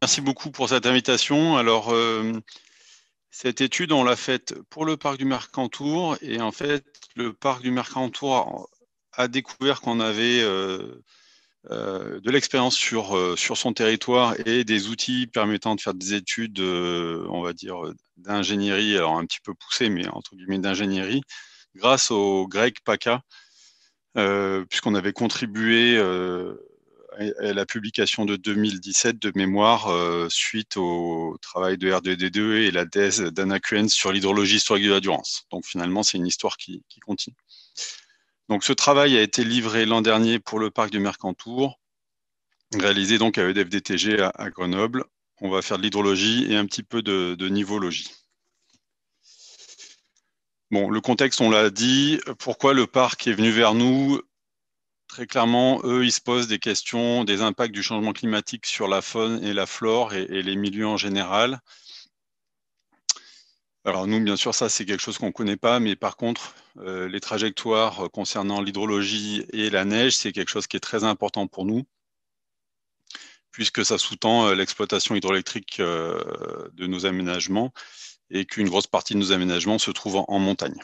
Merci beaucoup pour cette invitation. Alors, cette étude, on l'a faite pour le parc du Mercantour et en fait, le parc du Mercantour a découvert qu'on avait de l'expérience sur son territoire et des outils permettant de faire des études, on va dire, d'ingénierie, alors un petit peu poussées, mais entre guillemets d'ingénierie, grâce au GREC PACA, puisqu'on avait contribué à la publication de 2017 de mémoire suite au travail de R2D2 et la thèse d'Anna Kuhn sur l'hydrologie historique de la Durance. Donc finalement, c'est une histoire qui continue. Donc ce travail a été livré l'an dernier pour le parc du Mercantour, réalisé donc à EDF-DTG à Grenoble. On va faire de l'hydrologie et un petit peu de nivologie. Bon, le contexte, on l'a dit. Pourquoi le parc est venu vers nous? Très clairement, eux, ils se posent des questions des impacts du changement climatique sur la faune et la flore et les milieux en général. Alors nous, bien sûr, ça, c'est quelque chose qu'on ne connaît pas, mais par contre, les trajectoires concernant l'hydrologie et la neige, c'est quelque chose qui est très important pour nous, puisque ça sous-tend l'exploitation hydroélectrique de nos aménagements et qu'une grosse partie de nos aménagements se trouve en montagne.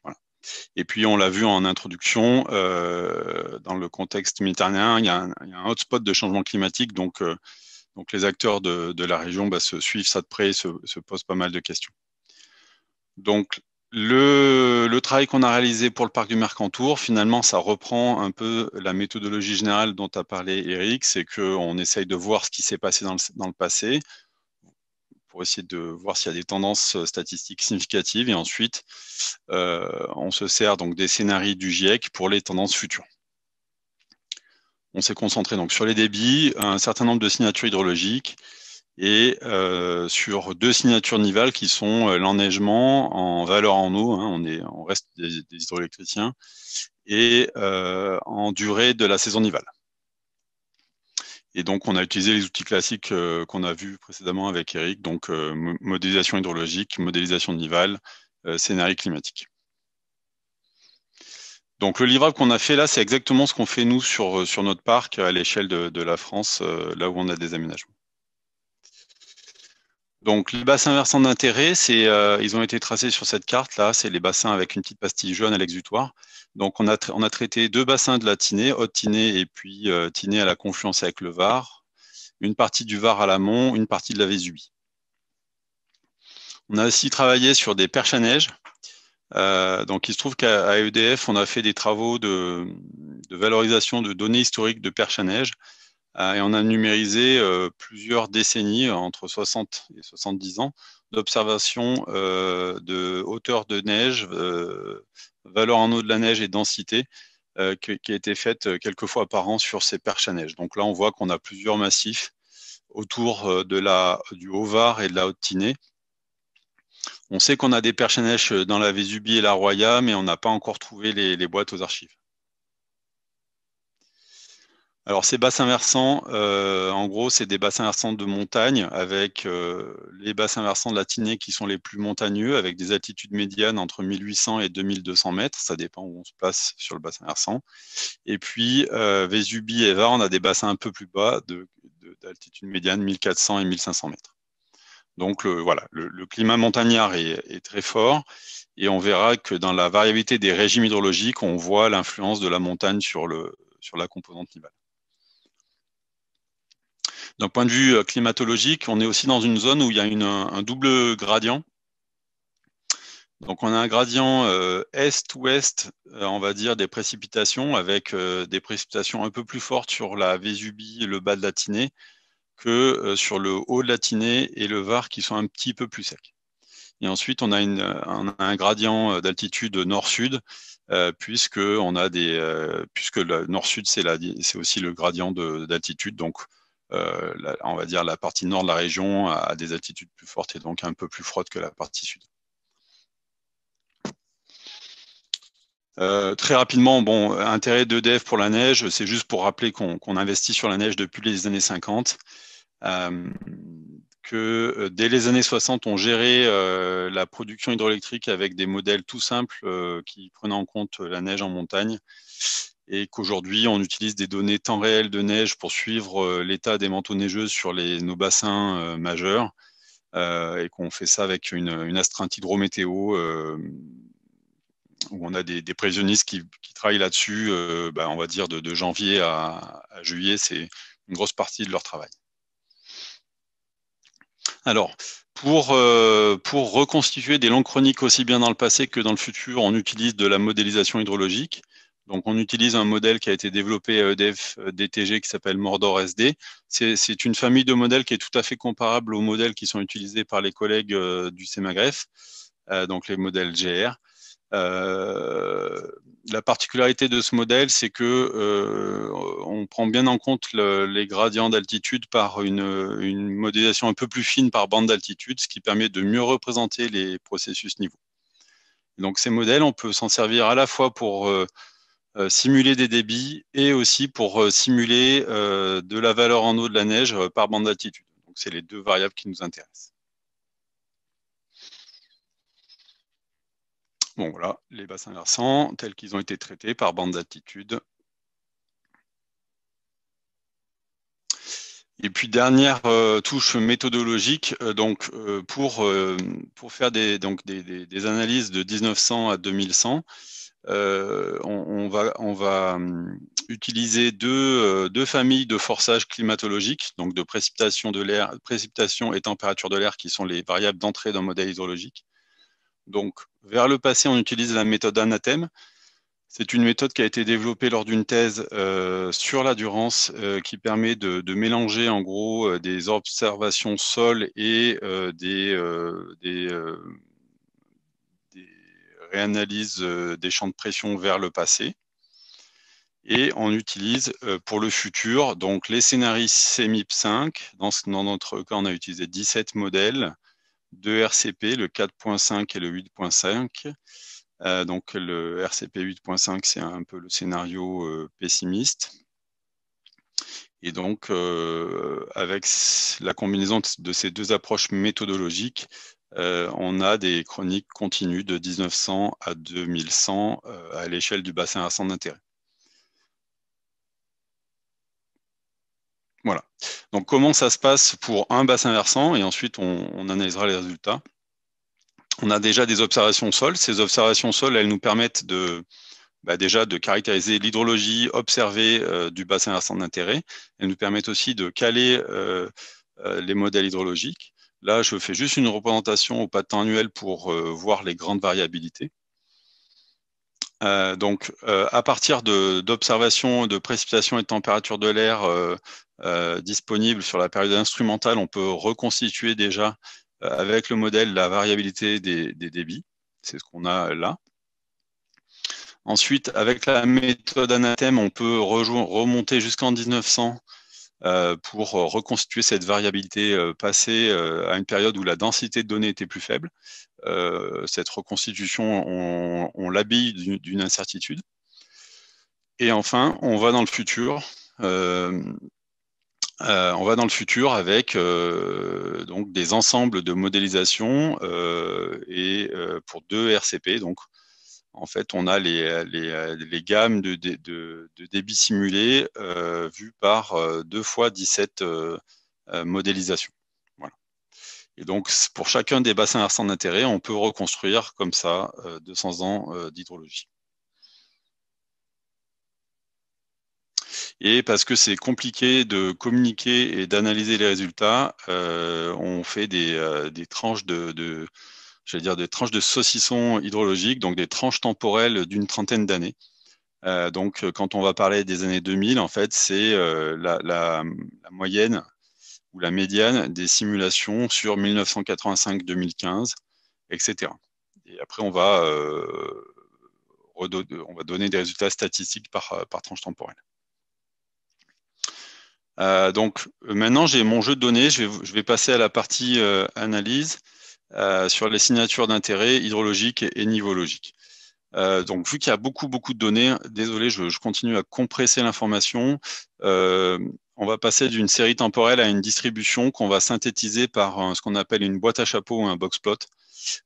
Voilà. Et puis, on l'a vu en introduction, dans le contexte méditerranéen, il y a un hotspot de changement climatique, donc les acteurs de la région se suivent ça de près et se posent pas mal de questions. Donc, le travail qu'on a réalisé pour le parc du Mercantour, finalement, ça reprend un peu la méthodologie générale dont a parlé Eric, c'est qu'on essaye de voir ce qui s'est passé dans le passé pour essayer de voir s'il y a des tendances statistiques significatives et ensuite, on se sert donc des scénarios du GIEC pour les tendances futures. On s'est concentré donc sur les débits, un certain nombre de signatures hydrologiques et sur deux signatures nivales qui sont l'enneigement en valeur en eau, hein, on reste des hydroélectriciens, et en durée de la saison nivale. Et donc, on a utilisé les outils classiques qu'on a vus précédemment avec Eric, donc modélisation hydrologique, modélisation nivale, scénario climatique. Donc, le livrable qu'on a fait là, c'est exactement ce qu'on fait nous sur notre parc à l'échelle de la France, là où on a des aménagements. Donc, les bassins versants d'intérêt, ils ont été tracés sur cette carte-là. C'est les bassins avec une petite pastille jaune à l'exutoire. Donc, on a traité deux bassins de la Tinée, Haute-Tinée et puis Tinée à la confluence avec le Var, une partie du Var à l'amont, une partie de la Vésubie. On a aussi travaillé sur des perches à neige. Donc, il se trouve qu'à EDF, on a fait des travaux de valorisation de données historiques de perches à neige. Et on a numérisé plusieurs décennies, entre 60 et 70 ans, d'observation de hauteur de neige, valeur en eau de la neige et densité, qui a été faite quelques fois par an sur ces perches à neige. Donc là, on voit qu'on a plusieurs massifs autour du Haut-Var et de la Haute-Tinée. On sait qu'on a des perches à neige dans la Vésubie et la Roya, mais on n'a pas encore trouvé les boîtes aux archives. Alors ces bassins versants, en gros, c'est des bassins versants de montagne avec les bassins versants de la Tinée qui sont les plus montagneux, avec des altitudes médianes entre 1800 et 2200 mètres, ça dépend où on se place sur le bassin versant. Et puis Vésubie et Var, on a des bassins un peu plus bas d'altitude médiane 1400 et 1500 mètres. Donc voilà, le climat montagnard est très fort et on verra que dans la variabilité des régimes hydrologiques, on voit l'influence de la montagne sur la composante nivale. D'un point de vue climatologique, on est aussi dans une zone où il y a un double gradient. Donc on a un gradient est-ouest, on va dire, des précipitations, avec des précipitations un peu plus fortes sur la Vésubie et le bas de la Tinée que sur le haut de la Tinée et le Var qui sont un petit peu plus secs. Et ensuite, on a un gradient d'altitude nord-sud, puisque le nord-sud, c'est aussi le gradient d'altitude. Donc, on va dire la partie nord de la région a des altitudes plus fortes et donc un peu plus froide que la partie sud. Très rapidement, bon, intérêt d'EDF pour la neige, c'est juste pour rappeler qu'on investit sur la neige depuis les années 50. Que dès les années 60, on gérait la production hydroélectrique avec des modèles tout simples qui prenaient en compte la neige en montagne. et qu'aujourd'hui, on utilise des données temps réel de neige pour suivre l'état des manteaux neigeux sur nos bassins majeurs, et qu'on fait ça avec une astreinte hydrométéo, où on a des prévisionnistes qui travaillent là-dessus, on va dire de janvier à juillet, c'est une grosse partie de leur travail. Alors, pour reconstituer des longues chroniques aussi bien dans le passé que dans le futur, on utilise de la modélisation hydrologique. Donc, on utilise un modèle qui a été développé à EDF DTG qui s'appelle Mordor SD. C'est une famille de modèles qui est tout à fait comparable aux modèles qui sont utilisés par les collègues du CEMAGREF, donc les modèles GR. La particularité de ce modèle, c'est que on prend bien en compte les gradients d'altitude par une modélisation un peu plus fine par bande d'altitude, ce qui permet de mieux représenter les processus niveaux. Donc ces modèles, on peut s'en servir à la fois pour simuler des débits et aussi pour simuler de la valeur en eau de la neige par bande d'altitude. Donc c'est les deux variables qui nous intéressent. Bon, voilà, les bassins versants tels qu'ils ont été traités par bande d'altitude. Et puis, dernière touche méthodologique, pour faire des analyses de 1900 à 2100, on va utiliser deux familles de forçage climatologique, donc de précipitation de l'air, précipitation et température de l'air, qui sont les variables d'entrée d'un modèle hydrologique. Donc, vers le passé, on utilise la méthode Anathème. C'est une méthode qui a été développée lors d'une thèse sur la Durance, qui permet de mélanger en gros des observations sol et des réanalyses des champs de pression vers le passé. Et on utilise pour le futur donc les scénarios CEMIP 5. Dans notre cas, on a utilisé 17 modèles, 2 RCP, le 4.5 et le 8.5. Donc le RCP 8.5, c'est un peu le scénario pessimiste. Et donc, avec la combinaison de ces deux approches méthodologiques, on a des chroniques continues de 1900 à 2100 à l'échelle du bassin versant d'intérêt. Voilà. Donc, comment ça se passe pour un bassin versant, et ensuite on analysera les résultats. On a déjà des observations sol. Ces observations sol, elles nous permettent déjà de caractériser l'hydrologie observée du bassin versant d'intérêt. Elles nous permettent aussi de caler les modèles hydrologiques. Là, je fais juste une représentation au pas de temps annuel pour voir les grandes variabilités. À partir d'observations de précipitations et de température de l'air disponibles sur la période instrumentale, on peut reconstituer déjà avec le modèle la variabilité des débits. C'est ce qu'on a là. Ensuite, avec la méthode Anathème, on peut remonter jusqu'en 1900 pour reconstituer cette variabilité passée à une période où la densité de données était plus faible. Cette reconstitution, on l'habille d'une incertitude. Et enfin, on va dans le futur. On va dans le futur avec donc des ensembles de modélisation et pour 2 RCP. Donc, en fait, on a les gammes de débit simulés vues par 2 fois 17 modélisations. Voilà. Et donc, pour chacun des bassins versants d'intérêt, on peut reconstruire comme ça 200 ans d'hydrologie. Et parce que c'est compliqué de communiquer et d'analyser les résultats, on fait des tranches des tranches de saucisson hydrologique, donc des tranches temporelles d'une trentaine d'années. Donc, quand on va parler des années 2000, en fait, c'est la moyenne ou la médiane des simulations sur 1985-2015, etc. Et après, on va donner des résultats statistiques par tranche temporelle. Donc maintenant, j'ai mon jeu de données. Je vais passer à la partie analyse sur les signatures d'intérêt hydrologiques et nivologiques. Donc, vu qu'il y a beaucoup de données, désolé, je continue à compresser l'information. On va passer d'une série temporelle à une distribution qu'on va synthétiser par ce qu'on appelle une boîte à chapeau ou un box plot.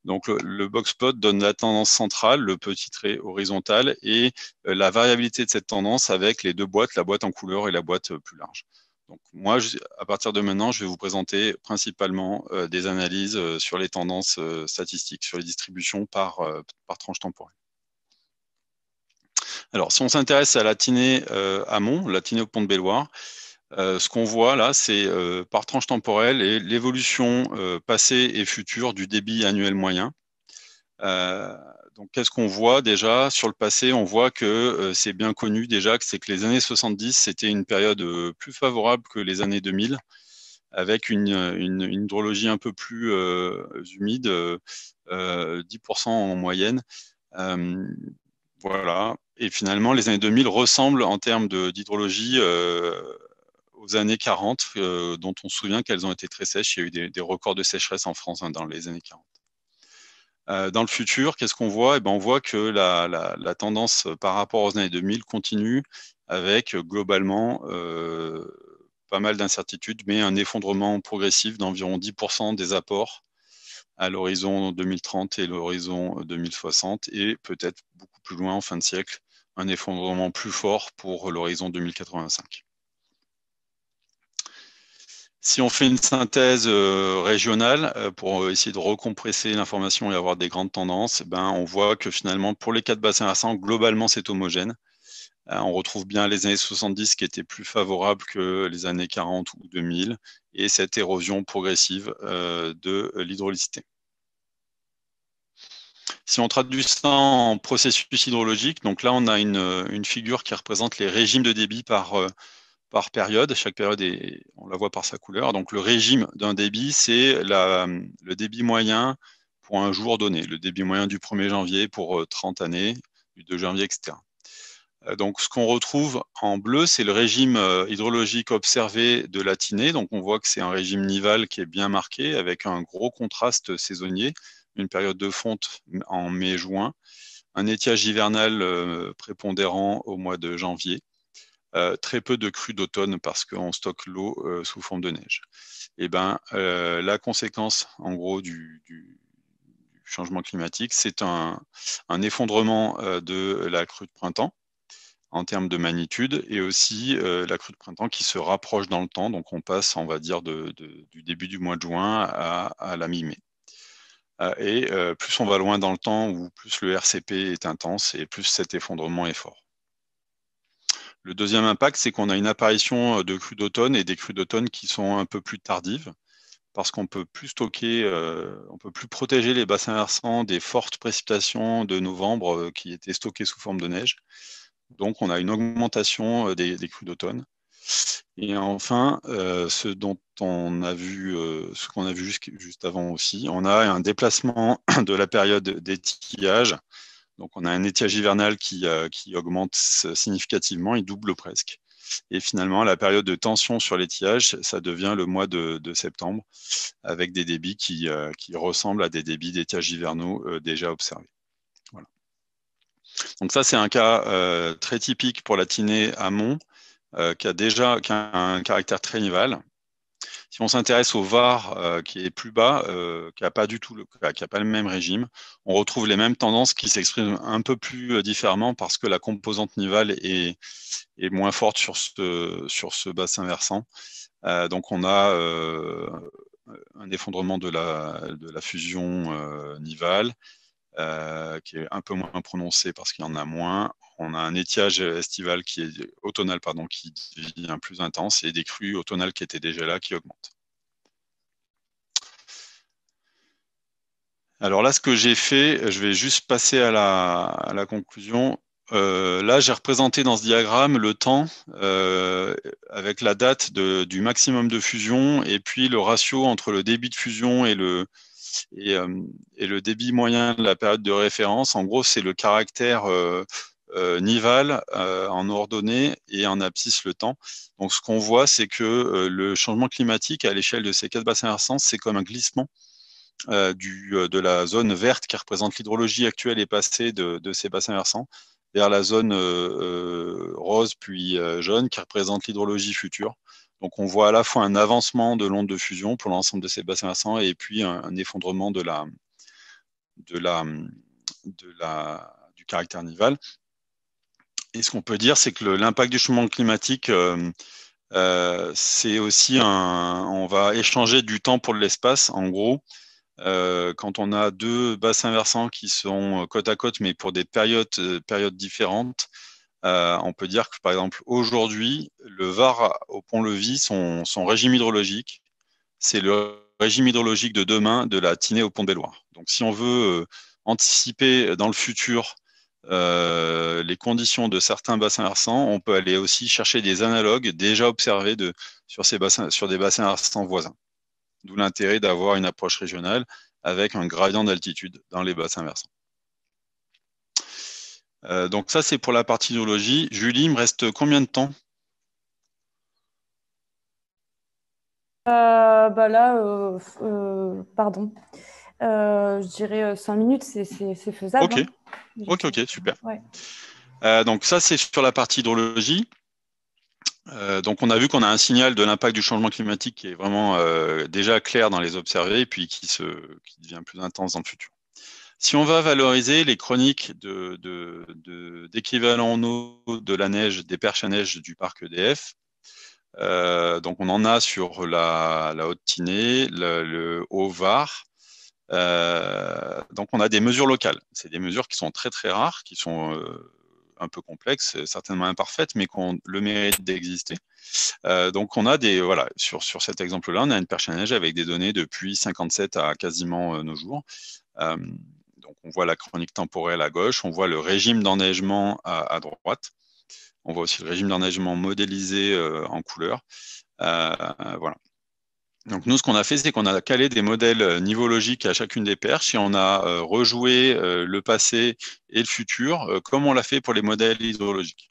Donc le box plot donne la tendance centrale, le petit trait horizontal, et la variabilité de cette tendance avec les deux boîtes, la boîte en couleur et la boîte plus large. Donc moi, à partir de maintenant, je vais vous présenter principalement des analyses sur les tendances statistiques, sur les distributions par tranche temporelle. Alors, si on s'intéresse à la Tinée amont, la Tinée au pont de Belloir, ce qu'on voit là, c'est par tranche temporelle et l'évolution passée et future du débit annuel moyen. Donc, qu'est-ce qu'on voit déjà sur le passé? On voit que c'est bien connu déjà que c'est que les années 70, c'était une période plus favorable que les années 2000, avec une hydrologie un peu plus humide, 10% en moyenne. Voilà. Et finalement, les années 2000 ressemblent en termes d'hydrologie aux années 40, dont on se souvient qu'elles ont été très sèches. Il y a eu des records de sécheresse en France dans les années 40. Dans le futur, qu'est-ce qu'on voit? Eh ben, on voit que la tendance par rapport aux années 2000 continue avec globalement pas mal d'incertitudes, mais un effondrement progressif d'environ 10% des apports à l'horizon 2030 et l'horizon 2060, et peut-être beaucoup plus loin en fin de siècle, un effondrement plus fort pour l'horizon 2085. Si on fait une synthèse régionale pour essayer de recompresser l'information et avoir des grandes tendances, ben, on voit que finalement, pour les 4 bassins versants, globalement, c'est homogène. On retrouve bien les années 70 qui étaient plus favorables que les années 40 ou 2000, et cette érosion progressive de l'hydraulicité. Si on traduit ça en processus hydrologique, donc là, on a une figure qui représente les régimes de débit par période. Chaque période, on la voit par sa couleur. Donc, le régime d'un débit, c'est le débit moyen pour un jour donné, le débit moyen du 1er janvier pour 30 années, du 2 janvier, etc. Donc, ce qu'on retrouve en bleu, c'est le régime hydrologique observé de la Tinée. Donc, on voit que c'est un régime nival qui est bien marqué, avec un gros contraste saisonnier, une période de fonte en mai-juin, un étiage hivernal prépondérant au mois de janvier, très peu de crues d'automne parce qu'on stocke l'eau sous forme de neige. Et ben, la conséquence, en gros, du changement climatique, c'est un effondrement de la crue de printemps en termes de magnitude, et aussi la crue de printemps qui se rapproche dans le temps. Donc on passe, on va dire, du début du mois de juin à la mi-mai. Et plus on va loin dans le temps, ou plus le RCP est intense, et plus cet effondrement est fort. Le deuxième impact, c'est qu'on a une apparition de crues d'automne, et des crues d'automne qui sont un peu plus tardives, parce qu'on peut plus stocker, on peut plus protéger les bassins versants des fortes précipitations de novembre qui étaient stockées sous forme de neige. Donc, on a une augmentation des crues d'automne. Et enfin, ce qu'on a vu juste avant aussi, on a un déplacement de la période d'étiage. Donc, on a un étiage hivernal qui augmente significativement, il double presque. Et finalement, la période de tension sur l'étiage, ça devient le mois de septembre, avec des débits qui ressemblent à des débits d'étiage hivernaux déjà observés. Voilà. Donc ça, c'est un cas très typique pour la Tinée amont, qui a un caractère très nival. Si on s'intéresse au Var, qui est plus bas, qui n'a pas le même régime, on retrouve les mêmes tendances qui s'expriment un peu plus différemment, parce que la composante nivale est moins forte sur ce bassin versant. Donc on a un effondrement de la fusion nivale, qui est un peu moins prononcé parce qu'il y en a moins. On a un étiage estival automnal, qui devient plus intense, et des crues automnales qui étaient déjà là qui augmentent. Alors là, ce que j'ai fait, je vais juste passer à la conclusion. Là, j'ai représenté dans ce diagramme le temps avec la date du maximum de fusion, et puis le ratio entre le débit de fusion et le débit moyen de la période de référence. En gros, c'est le caractère nival en ordonnée, et en abscisse le temps. Donc, ce qu'on voit, c'est que le changement climatique à l'échelle de ces 4 bassins versants, c'est comme un glissement de la zone verte qui représente l'hydrologie actuelle et passée de ces bassins versants, vers la zone rose puis jaune qui représente l'hydrologie future. Donc on voit à la fois un avancement de l'onde de fusion pour l'ensemble de ces bassins versants et puis un effondrement de la, du caractère nival. Et ce qu'on peut dire, c'est que l'impact du changement climatique, c'est aussi on va échanger du temps pour l'espace. En gros, quand on a deux bassins versants qui sont côte à côte, mais pour des périodes différentes, on peut dire que, par exemple, aujourd'hui, le Var au Pont-Levis, son régime hydrologique, c'est le régime hydrologique de demain de la Tinée au Pont-de-Loire. Donc, si on veut anticiper dans le futur les conditions de certains bassins versants, on peut aller aussi chercher des analogues déjà observés sur des bassins versants voisins. D'où l'intérêt d'avoir une approche régionale avec un gradient d'altitude dans les bassins versants. Donc ça, c'est pour la partie hydrologie. Julie, il me reste combien de temps? Pardon. Je dirais 5 minutes, c'est faisable. Ok, Hein. ok, super. Ouais. Donc ça, c'est sur la partie hydrologie. Donc on a vu qu'on a un signal de l'impact du changement climatique qui est vraiment déjà clair dans les observés et puis qui devient plus intense dans le futur. Si on va valoriser les chroniques d'équivalent en eau de la neige, des perches à neige du parc EDF, donc on en a sur la Haute-Tinée, le Haut-Var. Donc on a des mesures locales. C'est des mesures qui sont très très rares, qui sont un peu complexes, certainement imparfaites, mais qui ont le mérite d'exister. Donc on a voilà, sur cet exemple-là, on a une perche à neige avec des données depuis 57 à quasiment nos jours. Donc on voit la chronique temporelle à gauche, on voit le régime d'enneigement à droite. On voit aussi le régime d'enneigement modélisé en couleur. Voilà. Donc nous, ce qu'on a fait, c'est qu'on a calé des modèles nivologiques à chacune des perches et on a rejoué le passé et le futur comme on l'a fait pour les modèles hydrologiques.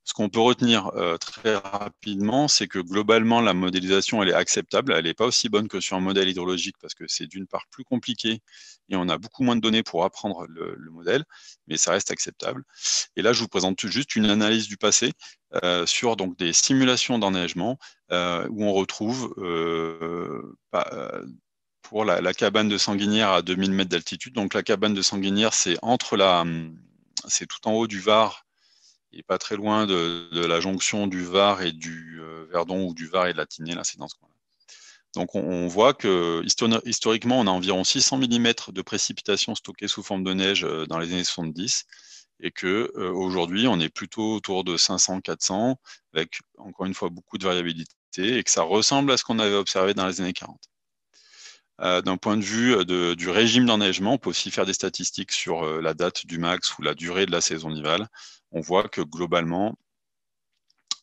Ce qu'on peut retenir très rapidement, c'est que globalement, la modélisation, elle est acceptable. Elle n'est pas aussi bonne que sur un modèle hydrologique parce que c'est d'une part plus compliqué et on a beaucoup moins de données pour apprendre le modèle, mais ça reste acceptable. Et là, je vous présente juste une analyse du passé sur donc, des simulations d'enneigement où on retrouve pour la cabane de Sanguinière à 2000 mètres d'altitude. Donc la cabane de Sanguinière, c'est tout en haut du Var et pas très loin de la jonction du Var et du Verdon ou du Var et de la Tinée, là, c'est dans ce coin-là. Donc on voit que historiquement, on a environ 600 mm de précipitations stockées sous forme de neige dans les années 70 et que aujourd'hui, on est plutôt autour de 500-400 avec encore une fois beaucoup de variabilité et que ça ressemble à ce qu'on avait observé dans les années 40. D'un point de vue du régime d'enneigement, on peut aussi faire des statistiques sur la date du max ou la durée de la saison nivale. On voit que globalement,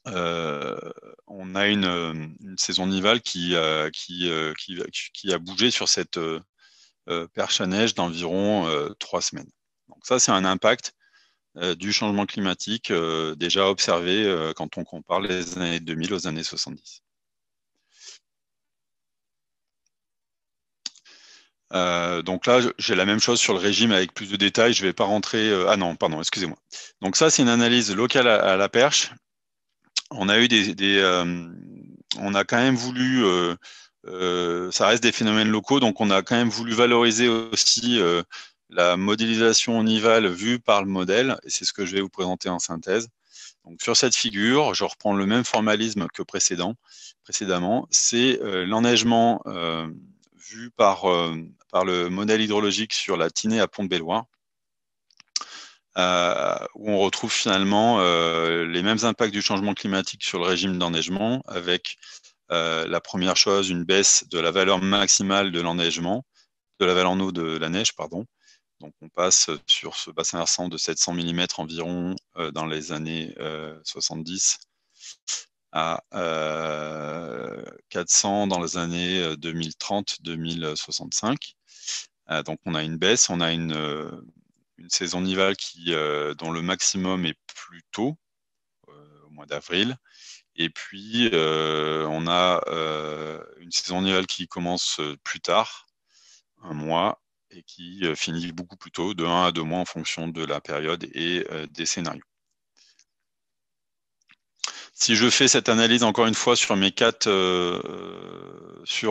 on a une saison nivale qui a bougé sur cette perche à neige d'environ 3 semaines. Donc ça, c'est un impact du changement climatique déjà observé quand on compare les années 2000 aux années 70. Donc là, j'ai la même chose sur le régime avec plus de détails. Je ne vais pas rentrer. Ah non, pardon, excusez-moi. Donc ça, c'est une analyse locale à la perche. On a eu on a quand même voulu. Ça reste des phénomènes locaux, donc on a quand même voulu valoriser aussi la modélisation nivale vue par le modèle, et c'est ce que je vais vous présenter en synthèse. Donc sur cette figure, je reprends le même formalisme que précédemment. C'est l'enneigement vu par le modèle hydrologique sur la Tinée à Pont-de-Belloire, où on retrouve finalement les mêmes impacts du changement climatique sur le régime d'enneigement, avec la première chose, une baisse de la valeur maximale de l'enneigement, de la valeur en eau de la neige, pardon. Donc on passe sur ce bassin versant de 700 mm environ dans les années 70 à 400 dans les années 2030-2065. Donc on a une baisse, on a une saison nivale dont le maximum est plus tôt, au mois d'avril. Et puis on a une saison nivale qui commence plus tard, un mois, et qui finit beaucoup plus tôt, de 1 à 2 mois en fonction de la période et des scénarios. Si je fais cette analyse encore une fois sur mes 4, si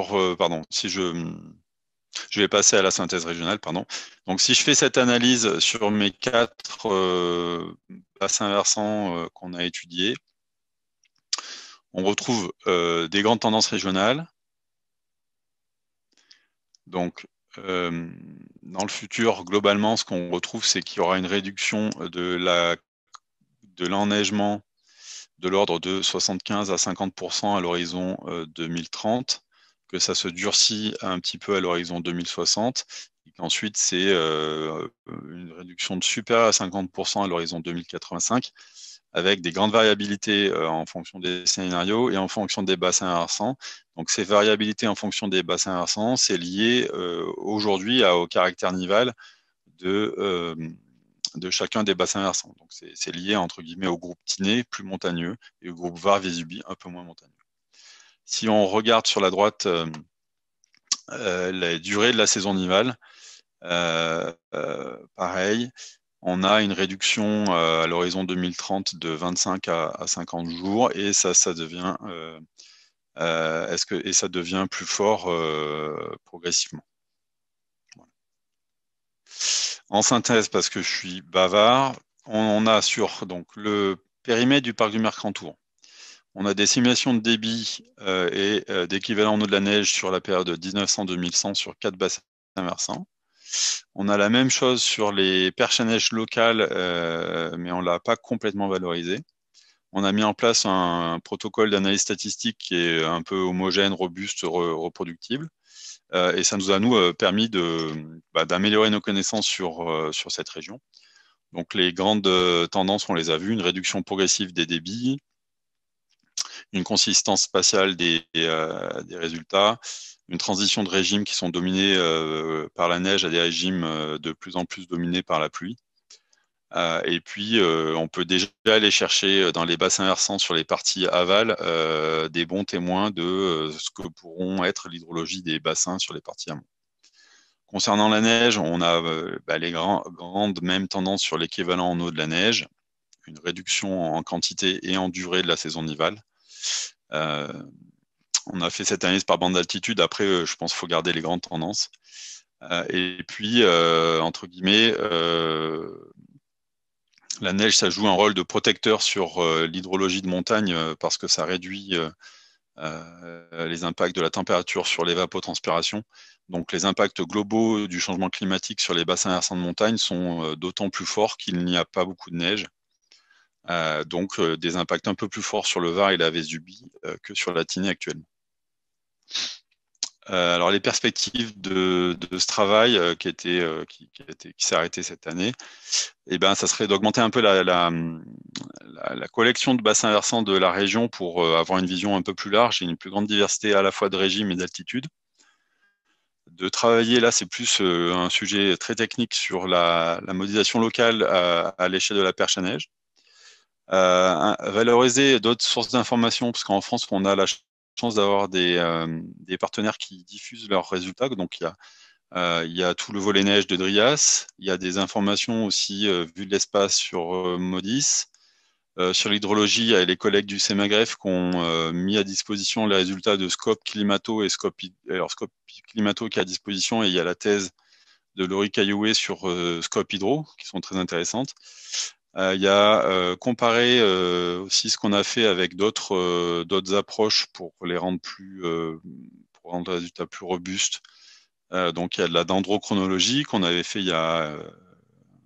je vais passer à la synthèse régionale, pardon. Donc, si je fais cette analyse sur mes 4 bassins versants qu'on a étudiés, on retrouve des grandes tendances régionales. Donc, dans le futur, globalement, ce qu'on retrouve, c'est qu'il y aura une réduction de l'enneigement de l'ordre de 75 à 50% à l'horizon 2030, que ça se durcit un petit peu à l'horizon 2060, et qu'ensuite c'est une réduction de supérieure à 50% à l'horizon 2085, avec des grandes variabilités en fonction des scénarios et en fonction des bassins versants. Donc ces variabilités en fonction des bassins versants, c'est lié aujourd'hui au caractère nival de chacun des bassins versants. Donc c'est lié entre guillemets au groupe Tinée, plus montagneux, et au groupe Var-Vésubie, un peu moins montagneux. Si on regarde sur la droite la durée de la saison nivale, pareil, on a une réduction à l'horizon 2030 de 25 à 50 jours, et ça devient et ça devient plus fort progressivement. Voilà. En synthèse, parce que je suis bavard, on a sur donc, le périmètre du parc du Mercantour, on a des simulations de débit et d'équivalent en eau de la neige sur la période 1900-2100 sur 4 bassins versants. On a la même chose sur les perches à neige locales, mais on ne l'a pas complètement valorisé. On a mis en place un protocole d'analyse statistique qui est un peu homogène, robuste, reproductible. Et ça nous a, permis d'améliorer nos connaissances sur cette région. Donc les grandes tendances, on les a vues, une réduction progressive des débits, une consistance spatiale des résultats, une transition de régimes qui sont dominés par la neige à des régimes de plus en plus dominés par la pluie. Et puis, on peut déjà aller chercher dans les bassins versants sur les parties aval des bons témoins de ce que pourront être l'hydrologie des bassins sur les parties amont. Concernant la neige, on a les grandes mêmes tendances sur l'équivalent en eau de la neige, une réduction en quantité et en durée de la saison nivale. On a fait cette analyse par bande d'altitude. Après, je pense qu'il faut garder les grandes tendances. Et puis, entre guillemets, la neige, ça joue un rôle de protecteur sur l'hydrologie de montagne parce que ça réduit les impacts de la température sur l'évapotranspiration. Donc les impacts globaux du changement climatique sur les bassins versants de montagne sont d'autant plus forts qu'il n'y a pas beaucoup de neige. Donc des impacts un peu plus forts sur le Var et la Vésubie que sur la Tinée actuellement. Alors les perspectives de ce travail qui s'est arrêté cette année, ça serait d'augmenter un peu la collection de bassins versants de la région pour avoir une vision un peu plus large et une plus grande diversité à la fois de régime et d'altitude. De travailler, là, c'est plus un sujet très technique sur la modélisation locale à l'échelle de la perche à neige. Valoriser d'autres sources d'informations, parce qu'en France, on a la chance d'avoir des partenaires qui diffusent leurs résultats. Donc, il y a tout le volet neige de Drias. Il y a des informations aussi vues de l'espace sur Modis. Sur l'hydrologie, il y a les collègues du CEMAGREF qui ont mis à disposition les résultats de Scope Climato et Scope Climato qui est à disposition, et il y a la thèse de Laurie Caillouet sur Scope Hydro qui sont très intéressantes. Il y a comparé aussi ce qu'on a fait avec d'autres approches pour les rendre pour rendre les résultats plus robustes. Donc il y a de la dendrochronologie qu'on avait fait il y a un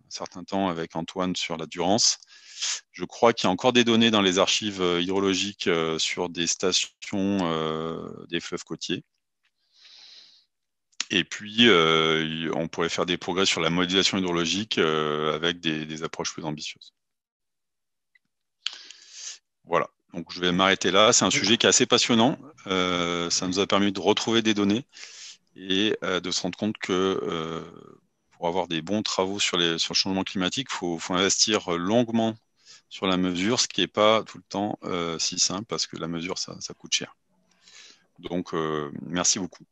certain temps avec Antoine sur la Durance. Je crois qu'il y a encore des données dans les archives hydrologiques sur des stations des fleuves côtiers. Et puis, on pourrait faire des progrès sur la modélisation hydrologique avec des approches plus ambitieuses. Voilà, donc je vais m'arrêter là. C'est un sujet qui est assez passionnant. Ça nous a permis de retrouver des données et de se rendre compte que pour avoir des bons travaux sur le changement climatique, il faut investir longuement sur la mesure, ce qui n'est pas tout le temps si simple parce que la mesure, ça coûte cher. Donc, merci beaucoup.